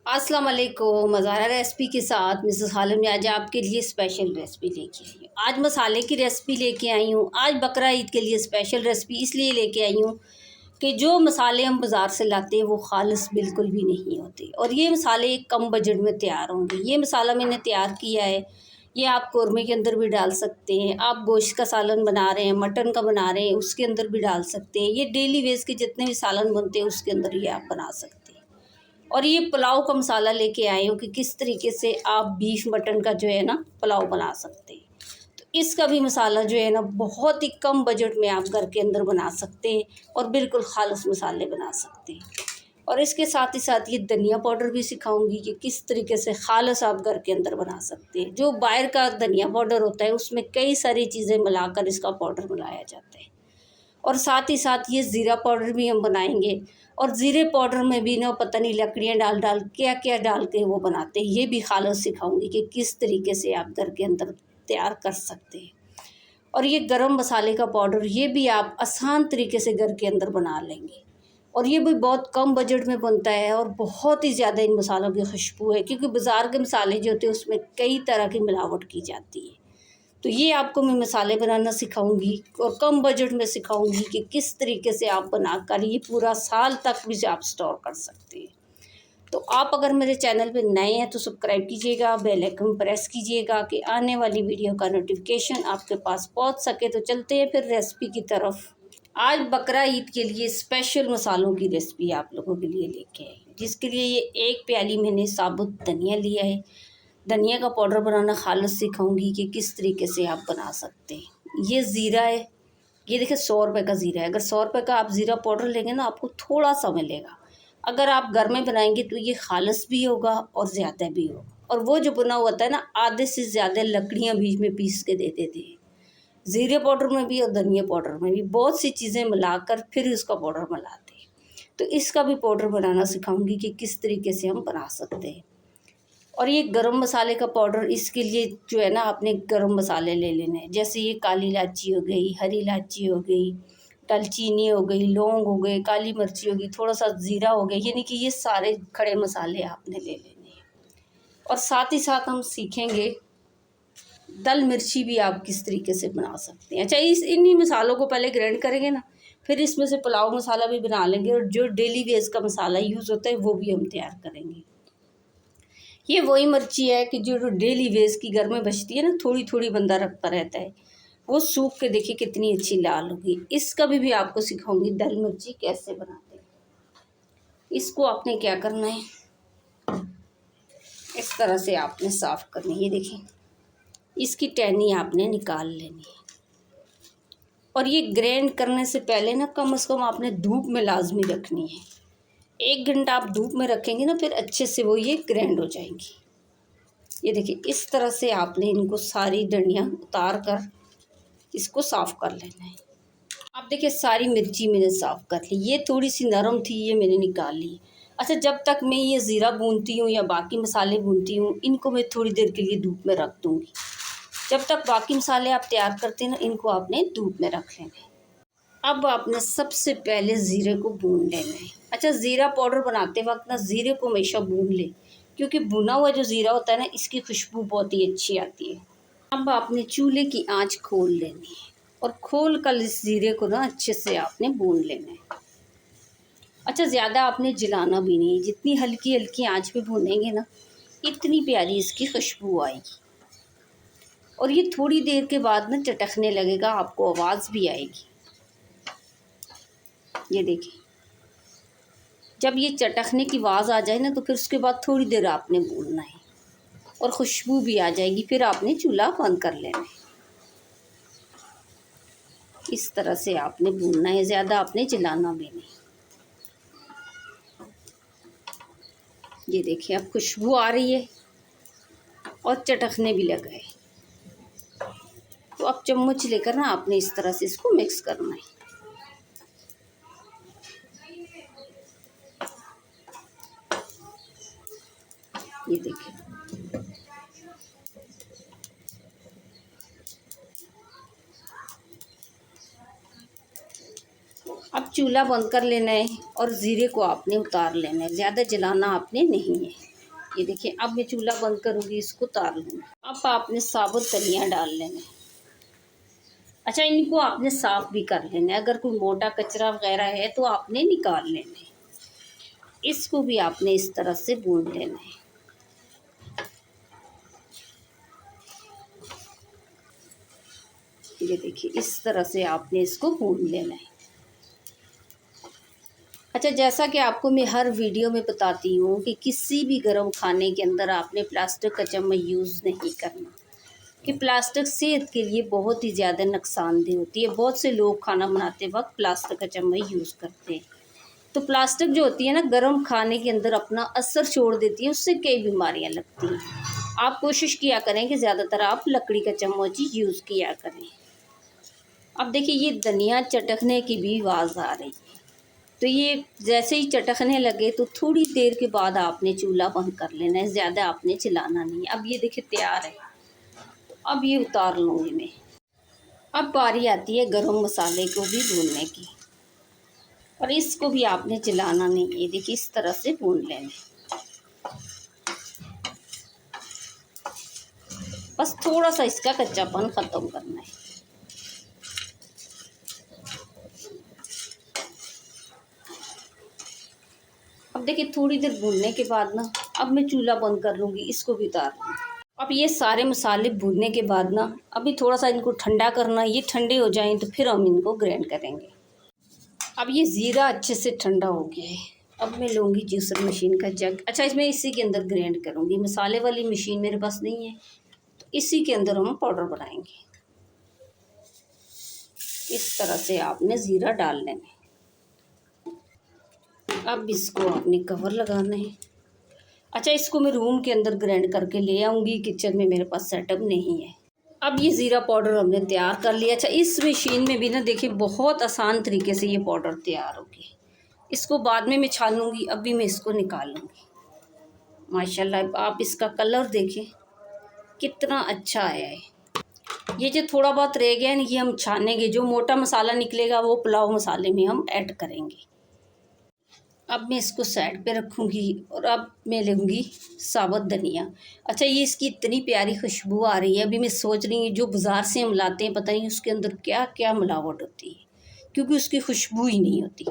अस्सलाम वालेकुम। मज़ारा रेसिपी के साथ मिसेस हालिम ने आज आपके लिए स्पेशल रेसिपी लेके आई हूँ। आज मसाले की रेसिपी लेके आई हूँ। आज बकरा ईद के लिए स्पेशल रेसिपी इसलिए लेके आई हूँ कि जो मसाले हम बाज़ार से लाते हैं वो खालिस बिल्कुल भी नहीं होते और ये मसाले कम बजट में तैयार होंगे। ये मसाला मैंने तैयार किया है, ये आप कौरमे के अंदर भी डाल सकते हैं, आप गोश्त का सालन बना रहे हैं, मटन का बना रहे हैं, उसके अंदर भी डाल सकते हैं। ये डेली वेज के जितने भी सालन बनते हैं उसके अंदर ये आप बना सकते हैं। और ये पुलाव का मसाला लेके आए हूँ कि किस तरीके से आप बीफ मटन का जो है ना पुलाव बना सकते हैं। तो इसका भी मसाला जो है ना बहुत ही कम बजट में आप घर के अंदर बना सकते हैं और बिल्कुल खालिस मसाले बना सकते हैं। और इसके साथ ही साथ ये धनिया पाउडर भी सिखाऊंगी कि किस तरीके से खालिस आप घर के अंदर बना सकते हैं। जो बाहर का धनिया पाउडर होता है उसमें कई सारी चीज़ें मिलाकर इसका पाउडर बनाया जाता है। और साथ ही साथ ये ज़ीरा पाउडर भी हम बनाएंगे और ज़ीरे पाउडर में भी ना पता नहीं लकड़ियाँ डाल डाल क्या क्या डाल के वो बनाते हैं। ये भी खालिस सिखाऊंगी कि किस तरीके से आप घर के अंदर तैयार कर सकते हैं। और ये गरम मसाले का पाउडर ये भी आप आसान तरीके से घर के अंदर बना लेंगे और ये भी बहुत कम बजट में बनता है और बहुत ही ज़्यादा इन मसालों की खुशबू है, क्योंकि बाज़ार के मसाले जो होते हैं उसमें कई तरह की मिलावट की जाती है। तो ये आपको मैं मसाले बनाना सिखाऊंगी और कम बजट में सिखाऊंगी कि किस तरीके से आप बनाकर ये पूरा साल तक भी आप स्टोर कर सकते हैं। तो आप अगर मेरे चैनल पे नए हैं तो सब्सक्राइब कीजिएगा, बेल आइकन प्रेस कीजिएगा कि आने वाली वीडियो का नोटिफिकेशन आपके पास पहुंच सके। तो चलते हैं फिर रेसिपी की तरफ। आज बकरा ईद के लिए स्पेशल मसालों की रेसिपी आप लोगों के लिए लेके आई, जिसके लिए ये 1 प्याली मैंने साबुत धनिया लिया है। धनिया का पाउडर बनाना खालिस सिखाऊंगी कि किस तरीके से आप बना सकते हैं। ये ज़ीरा है, ये देखिए 100 रुपये का ज़ीरा है। अगर 100 रुपये का आप ज़ीरा पाउडर लेंगे ना आपको थोड़ा समय लेगा। अगर आप घर में बनाएंगे तो ये खालिस भी होगा और ज़्यादा भी होगा। और वो जो बना हुआ होता है ना आधे से ज़्यादा लकड़ियाँ बीच में पीस के दे देते हैं। ज़ीरे पाउडर में भी और धनिया पाउडर में भी बहुत सी चीज़ें मिलाकर फिर उसका पाउडर बनाते हैं। तो इसका भी पाउडर बनाना सिखाऊंगी कि किस तरीके से हम बना सकते हैं। और ये गरम मसाले का पाउडर, इसके लिए जो है ना आपने गरम मसाले ले लेने हैं। जैसे ये काली इलायची हो गई, हरी इलायची हो गई, दालचीनी हो गई, लौंग हो गए, काली मिर्ची हो गई, थोड़ा सा ज़ीरा हो गया, यानी कि ये सारे खड़े मसाले आपने ले लेने हैं। और साथ ही साथ हम सीखेंगे दाल मिर्ची भी आप किस तरीके से बना सकते हैं। अच्छा, इन्हीं मसालों को पहले ग्राइंड करेंगे ना, फिर इसमें से पुलाव मसाला भी बना लेंगे और जो डेली वेज का मसाला यूज़ होता है वो भी हम तैयार करेंगे। ये वही मिर्ची है कि जो डेली वेज की घर में बचती है ना, थोड़ी थोड़ी बंदा रखता रहता है, वो सूख के देखिए कितनी अच्छी लाल होगी। इसका भी आपको सिखाऊंगी दाल मिर्ची कैसे बनाते हैं। इसको आपने क्या करना है, इस तरह से आपने साफ़ करनी है। ये देखिए इसकी टहनी आपने निकाल लेनी है। और ये ग्राइंड करने से पहले ना कम से कम आपने धूप में लाजमी रखनी है। 1 घंटा आप धूप में रखेंगे ना फिर अच्छे से वो ये ग्राइंड हो जाएंगी। ये देखिए इस तरह से आपने इनको सारी डंडियाँ उतार कर इसको साफ़ कर लेना है। आप देखिए सारी मिर्ची मैंने साफ़ कर ली, ये थोड़ी सी नरम थी ये मैंने निकाल ली। अच्छा, जब तक मैं ये ज़ीरा भूनती हूँ या बाकी मसाले भूनती हूँ इनको मैं थोड़ी देर के लिए धूप में रख दूँगी। जब तक बाकी मसाले आप तैयार करते हैं ना इनको आपने धूप में रख लेना है। अब आपने सबसे पहले ज़ीरे को भून लेना है। अच्छा, ज़ीरा पाउडर बनाते वक्त ना ज़ीरे को हमेशा भून ले, क्योंकि भुना हुआ जो ज़ीरा होता है ना इसकी खुशबू बहुत ही अच्छी आती है। अब आपने चूल्हे की आंच खोल लेनी है और खोल कर इस ज़ीरे को ना अच्छे से आपने भून लेना है। अच्छा, ज़्यादा आपने जलाना भी नहीं है, जितनी हल्की हल्की आंच पे भूनेंगे ना इतनी प्यारी इसकी खुशबू आएगी। और ये थोड़ी देर के बाद ना चटकने लगेगा, आपको आवाज़ भी आएगी। ये देखिए जब ये चटकने की आवाज़ आ जाए ना तो फिर उसके बाद थोड़ी देर आपने भूनना है और खुशबू भी आ जाएगी, फिर आपने चूल्हा बंद कर लेना है। इस तरह से आपने भूनना है, ज़्यादा आपने जलाना भी नहीं। ये देखिए अब खुशबू आ रही है और चटकने भी लगा है। तो अब चम्मच लेकर ना आपने इस तरह से इसको मिक्स करना है। ये देखिए अब चूल्हा बंद कर लेना है और ज़ीरे को आपने उतार लेना है, ज़्यादा जलाना आपने नहीं है। ये देखिए अब मैं चूल्हा बंद करूँगी, इसको उतार लूँगी। अब आपने साबुत धनिया डाल लेना। अच्छा, इनको आपने साफ़ भी कर लेना है, अगर कोई मोटा कचरा वगैरह है तो आपने निकाल लेना है। इसको भी आपने इस तरह से भून लेना है। ये देखिए इस तरह से आपने इसको भून लेना है। अच्छा, जैसा कि आपको मैं हर वीडियो में बताती हूँ कि किसी भी गर्म खाने के अंदर आपने प्लास्टिक का चम्मच यूज़ नहीं करना, कि प्लास्टिक सेहत के लिए बहुत ही ज़्यादा नुकसानदेह होती है। बहुत से लोग खाना बनाते वक्त प्लास्टिक का चम्मच यूज़ करते हैं, तो प्लास्टिक जो होती है ना, गर्म खाने के अंदर अपना असर छोड़ देती है, उससे कई बीमारियाँ लगती हैं। आप कोशिश किया करें कि ज़्यादातर आप लकड़ी का चम्मच ही यूज़ किया करें। अब देखिए ये धनिया चटकने की भी आवाज़ आ रही है, तो ये जैसे ही चटकने लगे तो थोड़ी देर के बाद आपने चूल्हा बंद कर लेना है, ज़्यादा आपने चलाना नहीं है। अब ये देखिए तैयार है, तो अब ये उतार लूँगी मैं। अब बारी आती है गरम मसाले को भी भूनने की, और इसको भी आपने चलाना नहीं है। देखिए इस तरह से भून लेना, बस थोड़ा सा इसका कच्चापन ख़त्म करना है। अब देखिए थोड़ी देर भूनने के बाद ना, अब मैं चूल्हा बंद कर लूँगी, इसको भी उतार लूँगी। अब ये सारे मसाले भूनने के बाद ना, अभी थोड़ा सा इनको ठंडा करना, ये ठंडे हो जाएं तो फिर हम इनको ग्राइंड करेंगे। अब ये ज़ीरा अच्छे से ठंडा हो गया है, अब मैं लूँगी जूसर मशीन का जग। अच्छा, इसमें इसी के अंदर ग्राइंड करूँगी, मसाले वाली मशीन मेरे पास नहीं है, तो इसी के अंदर हम पाउडर बनाएंगे। इस तरह से आपने ज़ीरा डाल लेना है। अब इसको आपने कवर लगाना है। अच्छा, इसको मैं रूम के अंदर ग्राइंड करके ले आऊँगी, किचन में मेरे पास सेटअप नहीं है। अब ये ज़ीरा पाउडर हमने तैयार कर लिया। अच्छा, इस मशीन में भी ना देखिए बहुत आसान तरीके से ये पाउडर तैयार होगी। इसको बाद में मैं छानूँगी, अभी मैं इसको निकाल लूँगी। माशाल्लाह आप इसका कलर देखें कितना अच्छा आया है। ये जो थोड़ा बहुत रह गया है ना, ये हम छानेंगे, जो मोटा मसाला निकलेगा वो पुलाव मसाले में हम ऐड करेंगे। अब मैं इसको साइड पे रखूँगी और अब मैं लूँगी साबुत धनिया। अच्छा, ये इसकी इतनी प्यारी खुशबू आ रही है, अभी मैं सोच रही हूँ जो बाज़ार से हम लाते हैं पता नहीं उसके अंदर क्या क्या मिलावट होती है, क्योंकि उसकी खुशबू ही नहीं होती।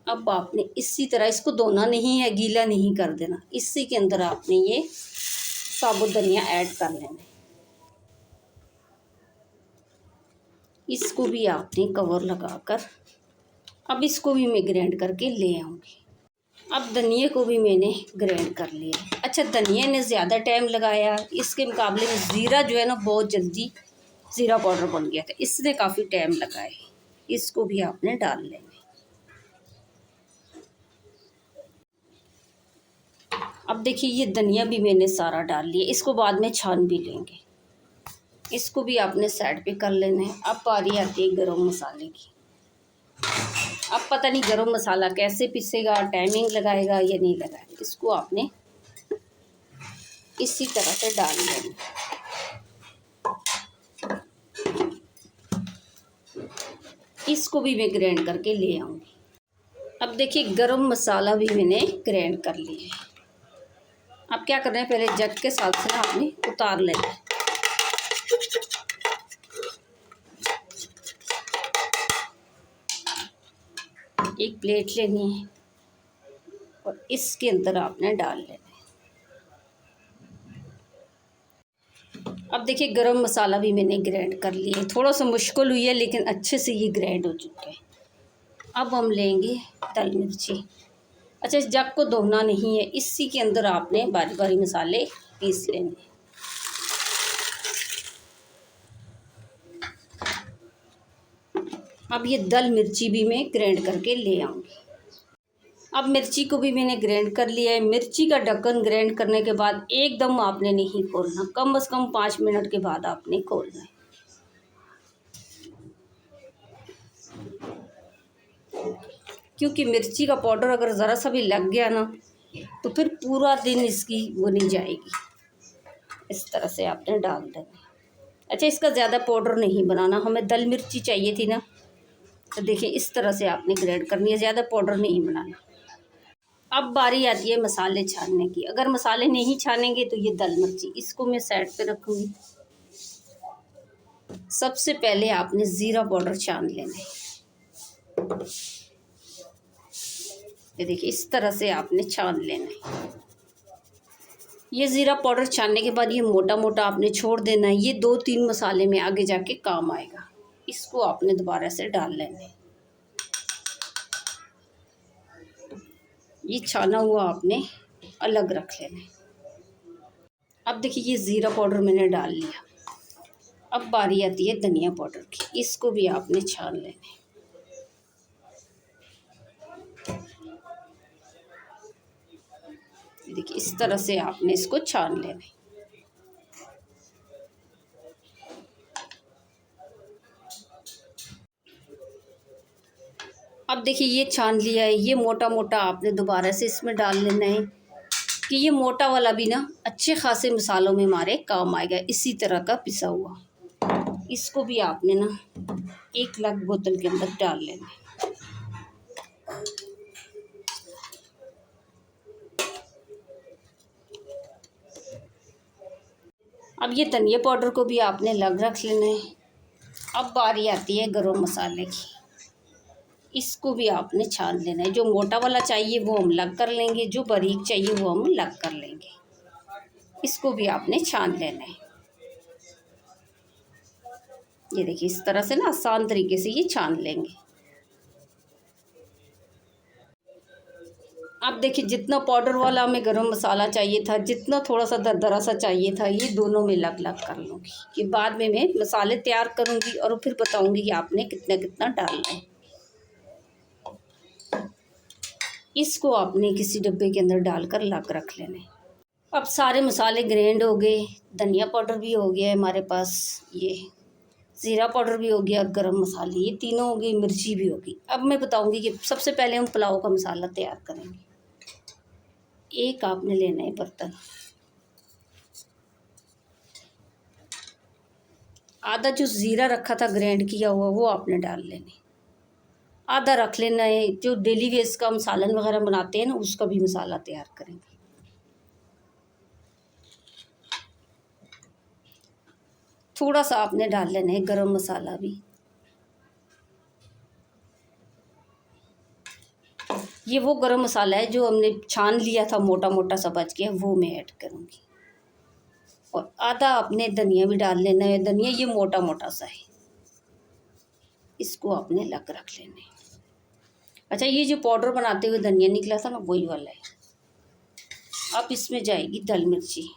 अब आपने इसी तरह इसको धोना नहीं है, गीला नहीं कर देना, इसी के अंदर आपने ये साबुत धनिया ऐड कर लेना है। इसको भी आपने कवर लगाकर अब इसको भी मैं ग्राइंड करके ले आऊँगी। अब धनिए को भी मैंने ग्राइंड कर लिया। अच्छा, धनिए ने ज़्यादा टाइम लगाया, इसके मुकाबले में ज़ीरा जो है ना बहुत जल्दी ज़ीरा पाउडर बन गया था, इसने काफ़ी टाइम लगाया। इसको भी आपने डाल लेना। अब देखिए ये धनिया भी मैंने सारा डाल लिया, इसको बाद में छान भी लेंगे। इसको भी आपने साइड पे कर लेना है। अब बारी आती है गरम मसाले की। अब पता नहीं गरम मसाला कैसे पिसेगा, टाइमिंग लगाएगा या नहीं लगाएगा, इसको आपने इसी तरह से डाल देना। इसको भी मैं ग्राइंड करके ले आऊँगी। अब देखिए गरम मसाला भी मैंने ग्राइंड कर लिया है। अब क्या करना है, पहले जग के साथ से आपने उतार लेना है। एक प्लेट लेनी है और इसके अंदर आपने डाल लेना है। अब देखिए गरम मसाला भी मैंने ग्राइंड कर लिया है, थोड़ा सा मुश्किल हुई है लेकिन अच्छे से ये ग्राइंड हो चुका है। अब हम लेंगे तल मिर्ची। अच्छा, इस जग को धोना नहीं है, इसी के अंदर आपने बारी बारी मसाले पीस लेंगे। अब ये दल मिर्ची भी मैं ग्राइंड करके ले आऊँगी। अब मिर्ची को भी मैंने ग्राइंड कर लिया है। मिर्ची का ढक्कन ग्राइंड करने के बाद एकदम आपने नहीं खोलना, कम से कम 5 मिनट के बाद आपने खोलना है। क्योंकि मिर्ची का पाउडर अगर ज़रा सा भी लग गया ना तो फिर पूरा दिन इसकी वो नहीं जाएगी। इस तरह से आपने डाल देना। अच्छा, इसका ज़्यादा पाउडर नहीं बनाना, हमें दल मिर्ची चाहिए थी ना, तो देखिए इस तरह से आपने ग्राइंड करनी है, ज़्यादा पाउडर नहीं बनाना। अब बारी आती है मसाले छानने की। अगर मसाले नहीं छानेंगे तो ये दाल मिर्ची, इसको मैं साइड पे रखूँगी। सबसे पहले आपने ज़ीरा पाउडर छान लेना है। ये देखिए इस तरह से आपने छान लेना है। ये ज़ीरा पाउडर छानने के बाद ये मोटा मोटा आपने छोड़ देना है। ये 2-3 मसाले में आगे जाके काम आएगा। इसको आपने दोबारा से डाल लेना है। ये छाना हुआ आपने अलग रख लेना है। अब देखिए ये ज़ीरा पाउडर मैंने डाल लिया। अब बारी आती है धनिया पाउडर की, इसको भी आपने छान लेना है। देखिए इस तरह से आपने इसको छान लेना है। अब देखिए ये छान लिया है। ये मोटा मोटा आपने दोबारा से इसमें डाल लेना है कि ये मोटा वाला भी ना अच्छे खासे मसालों में हमारे काम आएगा। इसी तरह का पिसा हुआ इसको भी आपने ना 1 लाख बोतल के अंदर डाल लेना है। अब ये धनिया पाउडर को भी आपने अलग रख लेना है। अब बारी आती है गरम मसाले की, इसको भी आपने छान लेना है। जो मोटा वाला चाहिए वो हम अलग कर लेंगे, जो बारीक चाहिए वो हम अलग कर लेंगे। इसको भी आपने छान लेना है। ये देखिए इस तरह से ना आसान तरीके से ये छान लेंगे। अब देखिए जितना पाउडर वाला हमें गरम मसाला चाहिए था, जितना थोड़ा सा दरदरा सा चाहिए था, ये दोनों में अलग अलग कर लूँगी कि बाद में मैं मसाले तैयार करूँगी और फिर बताऊँगी कि आपने कितना कितना डालना है। इसको आपने किसी डब्बे के अंदर डालकर अलग रख लेना है। अब सारे मसाले ग्राइंड हो गए, धनिया पाउडर भी हो गया है हमारे पास, ये ज़ीरा पाउडर भी हो गया और गरम मसाले ये तीनों हो गई, मिर्ची भी होगी। अब मैं बताऊँगी कि सबसे पहले हम पुलाव का मसाला तैयार करेंगे। एक आपने लेना है बर्तन, आधा जो ज़ीरा रखा था ग्राइंड किया हुआ वो आपने डाल लेना है। आधा रख लेना है जो डेली वेज का हम सालन वगैरह बनाते हैं ना, उसका भी मसाला तैयार करेंगे। थोड़ा सा आपने डाल लेना है गरम मसाला भी। ये वो गरम मसाला है जो हमने छान लिया था, मोटा मोटा सा बच गया, वो मैं ऐड करूँगी। और आधा आपने धनिया भी डाल लेना है। धनिया ये मोटा मोटा सा है, इसको आपने अलग रख लेना है। अच्छा ये जो पाउडर बनाते हुए धनिया निकला था ना, वही वाला है। अब इसमें जाएगी दाल मिर्ची,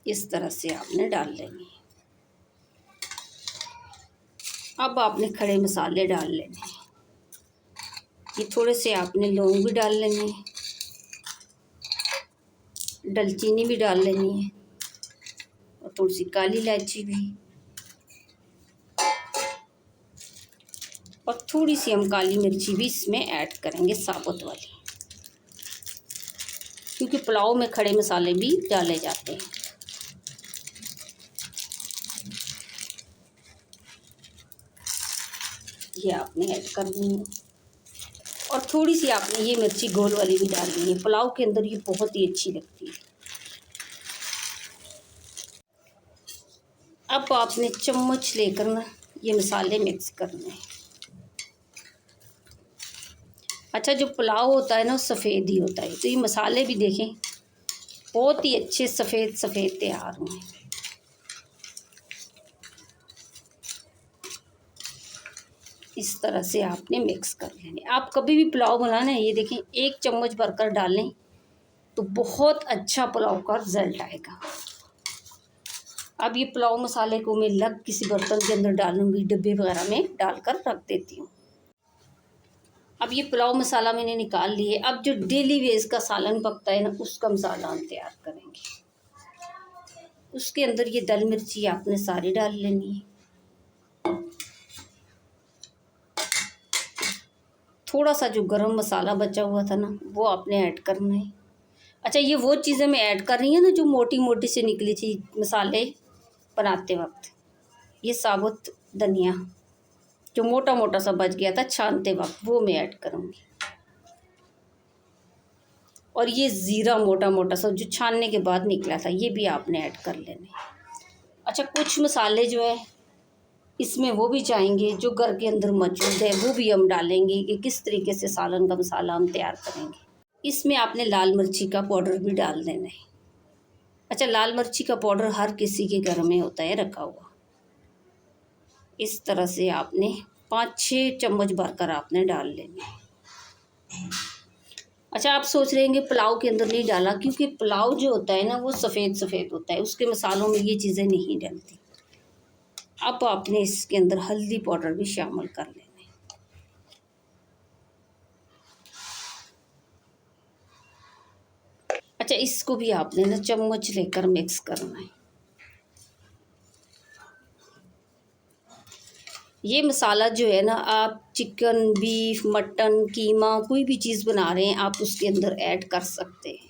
इस तरह से आपने डाल लेनी है। अब आपने खड़े मसाले डाल लेने हैं। ये थोड़े से आपने लौंग भी डाल लेने हैं, दालचीनी भी डाल लेनी है और थोड़ी सी काली इलायची भी, और थोड़ी सी हम काली मिर्ची भी इसमें ऐड करेंगे, साबुत वाली, क्योंकि पुलाव में खड़े मसाले भी डाले जाते हैं। ये आपने ऐड कर दी है। और थोड़ी सी आपने ये मिर्ची गोल वाली भी डालनी है, पुलाव के अंदर ये बहुत ही अच्छी लगती है। अब आपने चम्मच लेकर ना ये मसाले मिक्स करने हैं। अच्छा जो पुलाव होता है ना सफ़ेद ही होता है, तो ये मसाले भी देखें बहुत ही अच्छे सफ़ेद सफ़ेद तैयार हुए हैं। इस तरह से आपने मिक्स कर लेने। आप कभी भी पुलाव बनाना है, ये देखें 1 चम्मच भरकर डालें तो बहुत अच्छा पुलाव का रिज़ल्ट आएगा। अब ये पुलाव मसाले को मैं अलग किसी बर्तन के अंदर डालूंगी, डब्बे वगैरह में डालकर रख देती हूँ। अब ये पुलाव मसाला मैंने निकाल लिए। अब जो डेली वेज का सालन पकता है ना, उसका मसाला हम तैयार करेंगे। उसके अंदर ये दाल मिर्ची आपने सारी डाल लेनी है। थोड़ा सा जो गरम मसाला बचा हुआ था ना, वो आपने ऐड करना है। अच्छा ये वो चीज़ें मैं ऐड कर रही हूँ ना जो मोटी मोटी से निकली थी मसाले बनाते वक्त। ये साबुत धनिया, जो मोटा मोटा सा बच गया था छानते वक्त, वो मैं ऐड करूँगी। और ये ज़ीरा मोटा मोटा सा जो छानने के बाद निकला था, ये भी आपने ऐड कर लेने। अच्छा, कुछ मसाले जो है इसमें वो भी चाहेंगे जो घर के अंदर मौजूद है, वो भी हम डालेंगे कि किस तरीके से सालन का मसाला हम तैयार करेंगे। इसमें आपने लाल मिर्ची का पाउडर भी डाल देना है। अच्छा, लाल मिर्ची का पाउडर हर किसी के घर में होता है रखा हुआ। इस तरह से आपने 5-6 चम्मच भरकर आपने डाल लेने। अच्छा, आप सोच रहे हैं पुलाव के अंदर नहीं डाला, क्योंकि पुलाव जो होता है ना वो सफ़ेद सफ़ेद होता है, उसके मसालों में ये चीज़ें नहीं डलती। अब आपने इसके अंदर हल्दी पाउडर भी शामिल कर लेना। अच्छा, इसको भी आपने ना चम्मच लेकर मिक्स करना है। ये मसाला जो है ना, आप चिकन, बीफ, मटन, कीमा कोई भी चीज़ बना रहे हैं आप उसके अंदर ऐड कर सकते हैं।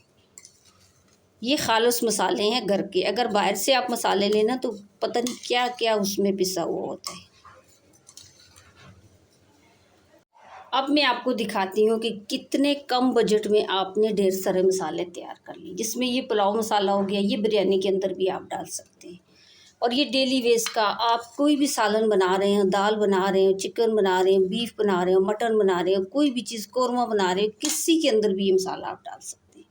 ये खालिस मसाले हैं घर के। अगर बाहर से आप मसाले लेना तो पता नहीं क्या क्या उसमें पिसा हुआ होता है। अब मैं आपको दिखाती हूँ कि कितने कम बजट में आपने ढेर सारे मसाले तैयार कर लिए, जिसमें ये पुलाव मसाला हो गया, ये बिरयानी के अंदर भी आप डाल सकते हैं। और ये डेली वेज का आप कोई भी सालन बना रहे हैं, दाल बना रहे हैं, चिकन बना रहे हैं, बीफ बना रहे हो, मटन बना रहे हो, कोई भी चीज़ कौरमा बना रहे हो, किसी के अंदर भी ये मसाला आप डाल सकते हैं।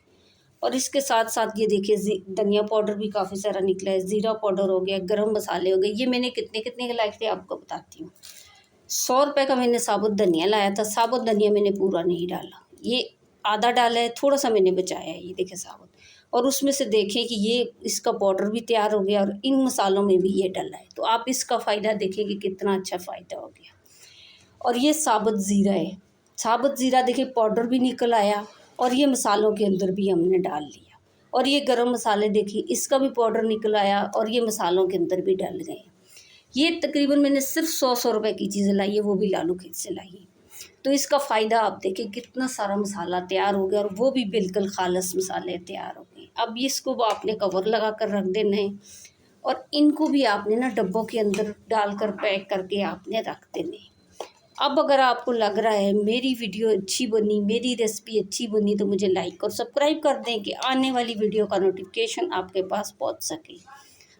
और इसके साथ साथ ये देखिए धनिया पाउडर भी काफ़ी सारा निकला है, ज़ीरा पाउडर हो गया, गरम मसाले हो गए। ये मैंने कितने कितने के लाए थे आपको बताती हूँ। 100 रुपये का मैंने साबुत धनिया लाया था। साबुत धनिया मैंने पूरा नहीं डाला, ये आधा डाला है, थोड़ा सा मैंने बचाया है, ये देखिए साबुत। और उसमें से देखें कि ये इसका पाउडर भी तैयार हो गया और इन मसालों में भी ये डला है, तो आप इसका फ़ायदा देखें कि कितना अच्छा फ़ायदा हो गया। और ये साबुत ज़ीरा है, साबुत ज़ीरा देखिए पाउडर भी निकल आया और ये मसालों के अंदर भी हमने डाल लिया। और ये गरम मसाले देखिए, इसका भी पाउडर निकल आया और ये मसालों के अंदर भी डल गए। ये तकरीबन मैंने सिर्फ 100 रुपए की चीज़ें लाई है, वो भी लालू खेत से लाई है। तो इसका फ़ायदा आप देखें, कितना सारा मसाला तैयार हो गया और वो भी बिल्कुल खालिस मसाले तैयार हो गए। अब इसको आपने कवर लगा कर रख देना है और इनको भी आपने ना डब्बों के अंदर डालकर पैक करके आपने रख देने हैं। अब अगर आपको लग रहा है मेरी वीडियो अच्छी बनी, मेरी रेसिपी अच्छी बनी, तो मुझे लाइक और सब्सक्राइब कर दें कि आने वाली वीडियो का नोटिफिकेशन आपके पास पहुंच सके।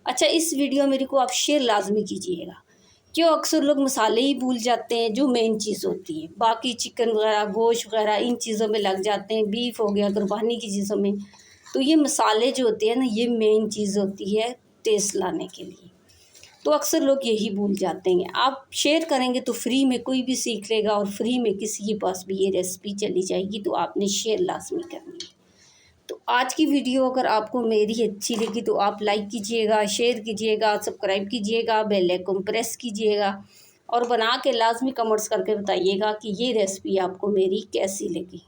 अच्छा, इस वीडियो मेरे को आप शेयर लाजमी कीजिएगा, क्यों अक्सर लोग मसाले ही भूल जाते हैं जो मेन चीज़ होती है। बाकी चिकन वगैरह, गोश्त वगैरह इन चीज़ों में लग जाते हैं, बीफ हो गया, कुर्बानी की चीज़ों में। तो ये मसाले जो होते हैं ना, ये मेन चीज़ होती है टेस्ट लाने के लिए। तो अक्सर लोग यही भूल जाते हैं। आप शेयर करेंगे तो फ्री में कोई भी सीख लेगा और फ्री में किसी के पास भी ये रेसिपी चली जाएगी, तो आपने शेयर लाजमी करनी है। तो आज की वीडियो अगर आपको मेरी अच्छी लगी तो आप लाइक कीजिएगा, शेयर कीजिएगा, सब्सक्राइब कीजिएगा, बेल आइकन प्रेस कीजिएगा और बना के लाजमी कमेंट्स करके बताइएगा कि ये रेसिपी आपको मेरी कैसी लगी।